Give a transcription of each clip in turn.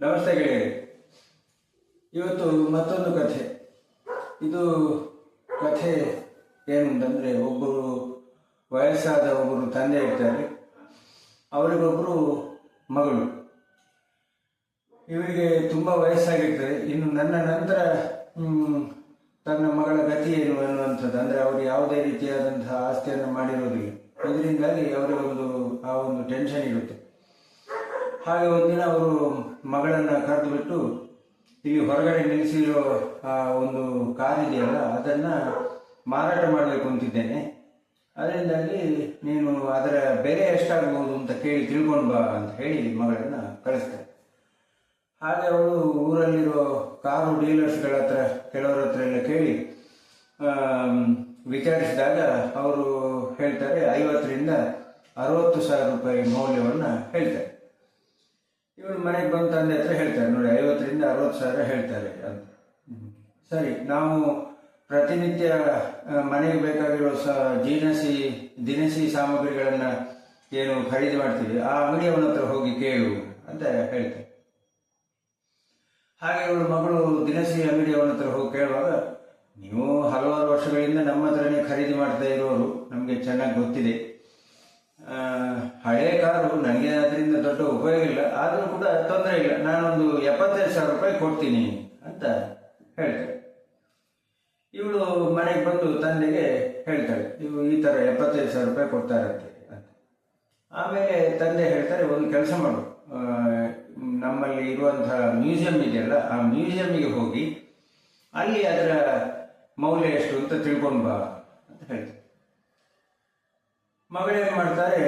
ನಮಸ್ತೆ ಗೆಳೆಯರೆ. ಇವತ್ತು ಮತ್ತೊಂದು ಕಥೆ. ಇದು ಕಥೆ ಏನು ಅಂತಂದರೆ, ಒಬ್ಬರು ವಯಸ್ಸಾದ ಒಬ್ಬರು ತಂದೆ ಇರ್ತಾರೆ, ಅವರಿಗೊಬ್ಬರು ಮಗಳು. ಇವರಿಗೆ ತುಂಬ ವಯಸ್ಸಾಗಿರ್ತದೆ. ಇನ್ನು ನನ್ನ ನಂತರ ತನ್ನ ಮಗಳ ಗತಿ ಏನು ಅನ್ನುವಂಥದ್ದು, ಅಂದರೆ ಅವರು ಯಾವುದೇ ರೀತಿಯಾದಂತಹ ಆಸ್ತಿಯನ್ನು ಮಾಡಿರೋದಿಲ್ಲ. ಇದರಿಂದಾಗಿ ಅವರಿಗೊಂದು ಆ ಒಂದು ಟೆನ್ಷನ್ ಇರುತ್ತೆ. ಹಾಗೆ ಒಂದಿನ ಅವರು ಮಗಳನ್ನು ಕರೆದು ಬಿಟ್ಟು, ಇಲ್ಲಿ ಹೊರಗಡೆ ನಿಲ್ಲಿಸಿರೋ ಆ ಒಂದು ಕಾರ್ ಇದೆಯಲ್ಲ, ಅದನ್ನು ಮಾರಾಟ ಮಾಡಬೇಕು ಅಂತಿದ್ದೇನೆ, ಅದರಿಂದಾಗಿ ನೀನು ಅದರ ಬೆಲೆ ಎಷ್ಟಾಗ್ಬೋದು ಅಂತ ಕೇಳಿ ತಿಳ್ಕೊಂಡು ಬಾ ಅಂತ ಹೇಳಿ ಮಗಳನ್ನು ಕಳಿಸ್ತಾರೆ. ಹಾಗೆ ಅವಳು ಊರಲ್ಲಿರೋ ಕಾರು ಡೀಲರ್ಸ್ಗಳ ಹತ್ರ, ಕೆಲವರ ಹತ್ರ ಎಲ್ಲ ಕೇಳಿ ವಿಚಾರಿಸಿದಾಗ ಅವರು ಹೇಳ್ತಾರೆ 50,000 to 60,000 ರೂಪಾಯಿ ಮೌಲ್ಯವನ್ನು ಹೇಳ್ತಾರೆ. ಇವಳು ಮನೆಗೆ ಬಂದು ತಂದೆ ಹತ್ರ ಹೇಳ್ತಾರೆ, ನೋಡಿ 50,000 to 60,000 ಹೇಳ್ತಾರೆ ಅಂತ. ಸರಿ, ನಾವು ಪ್ರತಿನಿತ್ಯ ಮನೆಗೆ ಬೇಕಾಗಿರೋ ದಿನಸಿ ಸಾಮಗ್ರಿಗಳನ್ನು ಏನು ಖರೀದಿ ಮಾಡ್ತೀವಿ, ಆ ಅಂಗಡಿಯವನ ಹತ್ರ ಹೋಗಿ ಕೇಳು ಅಂತ ಹೇಳ್ತಾರೆ. ಹಾಗೆ ಇವಳು ಮಗಳು ದಿನಸಿ ಅಂಗಡಿಯವನ ಹತ್ರ ಹೋಗಿ ಕೇಳುವಾಗ, ನೀವು ಹಲವಾರು ವರ್ಷಗಳಿಂದ ನಮ್ಮ ಹತ್ರನೇ ಖರೀದಿ ಮಾಡ್ತಾ ಇರೋರು, ನಮಗೆ ಚೆನ್ನಾಗಿ ಗೊತ್ತಿದೆ. ಹಳೆಯ ಕಾರು, ನನಗೆ ಅದರಿಂದ ದೊಡ್ಡ ಉಪಯೋಗ ಇಲ್ಲ, ಆದರೂ ಕೂಡ ತೊಂದರೆ ಇಲ್ಲ, ನಾನೊಂದು 75,000 ರೂಪಾಯಿ ಕೊಡ್ತೀನಿ ಅಂತ ಹೇಳ್ತಾರೆ. ಇವಳು ಮನೆಗೆ ಬಂದು ತಂದೆಗೆ ಹೇಳ್ತಾಳೆ, ಇವು ಈ ಥರ 75,000 ರೂಪಾಯಿ ಕೊಡ್ತಾರಂತೆ ಅಂತ. ಆಮೇಲೆ ತಂದೆ ಹೇಳ್ತಾರೆ, ಒಂದು ಕೆಲಸ ಮಾಡು, ನಮ್ಮಲ್ಲಿ ಇರುವಂತಹ ಮ್ಯೂಸಿಯಂ ಇದೆಯಲ್ಲ, ಆ ಮ್ಯೂಸಿಯಂಗೆ ಹೋಗಿ ಅಲ್ಲಿ ಅದರ ಮೌಲ್ಯ ಎಷ್ಟು ಅಂತ ತಿಳ್ಕೊಂಡು ಬಾ ಅಂತ ಹೇಳ್ತಾರೆ. ಮಗಳೇನು ಮಾಡ್ತಾರೆ,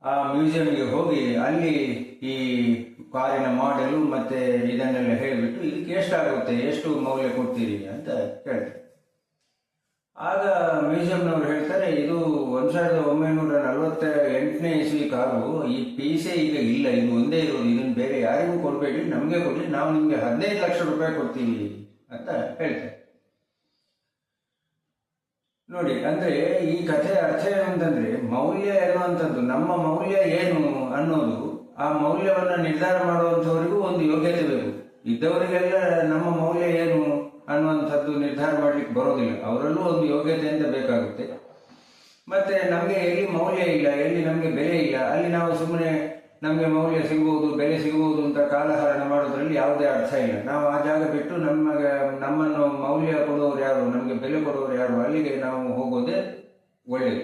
ಆ ಮ್ಯೂಸಿಯಂಗೆ ಹೋಗಿ ಅಲ್ಲಿ ಈ ಕಾರಿನ ಮಾಡೆಲು ಮತ್ತೆ ಇದನ್ನೆಲ್ಲ ಹೇಳಿಬಿಟ್ಟು, ಇದಕ್ಕೆ ಎಷ್ಟಾಗುತ್ತೆ, ಎಷ್ಟು ಮೌಲ್ಯ ಕೊಡ್ತೀರಿ ಅಂತ ಹೇಳ್ತಾರೆ. ಆಗ ಮ್ಯೂಸಿಯಂನವ್ರು ಹೇಳ್ತಾರೆ, ಇದು 1948ನೇ ಇಸ್ವಿ ಕಾರು, ಈ ಪೀಸೇ ಈಗ ಇಲ್ಲ, ಇದು ಒಂದೇ ಇರೋದು, ಇದನ್ನು ಬೇರೆ ಯಾರಿಗೂ ಕೊಡಬೇಡಿ, ನಮಗೆ ಕೊಡಲಿ, ನಾವು ನಿಮಗೆ 15 ಲಕ್ಷ ರೂಪಾಯಿ ಕೊಡ್ತೀವಿ ಅಂತ ಹೇಳ್ತಾರೆ. ನೋಡಿ, ಅಂದ್ರೆ ಈ ಕಥೆಯ ಅರ್ಥ ಏನು ಅಂತಂದ್ರೆ, ಮೌಲ್ಯ ಎನ್ನುವಂಥದ್ದು, ನಮ್ಮ ಮೌಲ್ಯ ಏನು ಅನ್ನೋದು, ಆ ಮೌಲ್ಯವನ್ನ ನಿರ್ಧಾರ ಮಾಡುವಂಥವರಿಗೂ ಒಂದು ಯೋಗ್ಯತೆ ಬೇಕು. ಇದ್ದವರಿಗೆಲ್ಲ ನಮ್ಮ ಮೌಲ್ಯ ಏನು ಅನ್ನುವಂಥದ್ದು ನಿರ್ಧಾರ ಮಾಡ್ಲಿಕ್ಕೆ ಬರೋದಿಲ್ಲ, ಅವರಲ್ಲೂ ಒಂದು ಯೋಗ್ಯತೆ ಅಂತ ಬೇಕಾಗುತ್ತೆ. ಮತ್ತೆ ನಮಗೆ ಎಲ್ಲಿ ಮೌಲ್ಯ ಇಲ್ಲ, ಎಲ್ಲಿ ನಮಗೆ ಬೆಲೆ ಇಲ್ಲ, ಅಲ್ಲಿ ನಾವು ಸುಮ್ಮನೆ ನಮಗೆ ಮೌಲ್ಯ ಸಿಗಬಹುದು, ಬೆಲೆ ಸಿಗಬಹುದು ಅಂತ ಕಾಲಹರಣ ಮಾಡೋದ್ರಲ್ಲಿ ಯಾವುದೇ ಅರ್ಥ ಇಲ್ಲ. ನಾವು ಆ ಜಾಗ ಬಿಟ್ಟು ನಮ್ಮನ್ನು ಮೌಲ್ಯ ಕೊಡುವವರು ಯಾರು, ನಮಗೆ ಬೆಲೆ ಕೊಡುವವರು ಯಾರು, ಅಲ್ಲಿಗೆ ನಾವು ಹೋಗೋದೇ ಒಳ್ಳೆಯದು.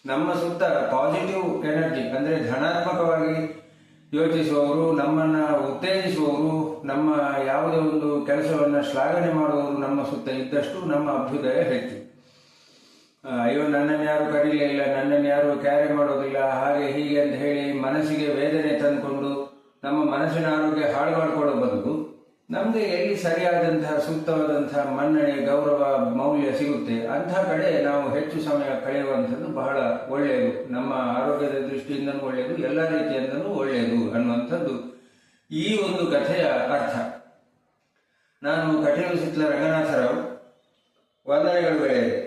ನಮ್ಮ ಸುತ್ತ ಪಾಸಿಟಿವ್ ಎನರ್ಜಿ, ಅಂದರೆ ಧನಾತ್ಮಕವಾಗಿ ಯೋಚಿಸುವವರು, ನಮ್ಮನ್ನು ಉತ್ತೇಜಿಸುವವರು, ನಮ್ಮ ಯಾವುದೇ ಒಂದು ಕೆಲಸವನ್ನು ಶ್ಲಾಘನೆ ಮಾಡುವವರು ನಮ್ಮ ಸುತ್ತ ಇದ್ದಷ್ಟು ನಮ್ಮ ಅಭ್ಯುದಯ ಹೆಚ್ಚು. ಅಯ್ಯೋ, ನನ್ನನ್ನು ಯಾರು ಕರೀಲಿಲ್ಲ, ನನ್ನನ್ನು ಯಾರು ಕ್ಯಾರೆ ಮಾಡೋದಿಲ್ಲ, ಹಾಗೆ ಹೀಗೆ ಅಂತ ಹೇಳಿ ಮನಸ್ಸಿಗೆ ವೇದನೆ ತಂದುಕೊಂಡು ನಮ್ಮ ಮನಸ್ಸಿನ ಆರೋಗ್ಯ ಹಾಳು ಮಾಡಿಕೊಳ್ಳೋ ಬದಲು, ನಮಗೆ ಎಲ್ಲಿ ಸರಿಯಾದಂತಹ ಸೂಕ್ತವಾದಂತಹ ಮನ್ನಣೆ, ಗೌರವ, ಮೌಲ್ಯ ಸಿಗುತ್ತೆ ಅಂತಹ ಕಡೆ ನಾವು ಹೆಚ್ಚು ಸಮಯ ಕಳೆಯುವಂಥದ್ದು ಬಹಳ ಒಳ್ಳೆಯದು, ನಮ್ಮ ಆರೋಗ್ಯದ ದೃಷ್ಟಿಯಿಂದನೂ ಒಳ್ಳೆಯದು, ಎಲ್ಲ ರೀತಿಯಿಂದನೂ ಒಳ್ಳೆಯದು ಅನ್ನುವಂಥದ್ದು ಈ ಒಂದು ಕಥೆಯ ಅರ್ಥ. ನಾನು ಕಟೀಲು ಸಿತ್ಲ ರಂಗನಾಥರಾವ್. ವಂದನೆಗಳು ಗೆಳೆಯರೆ.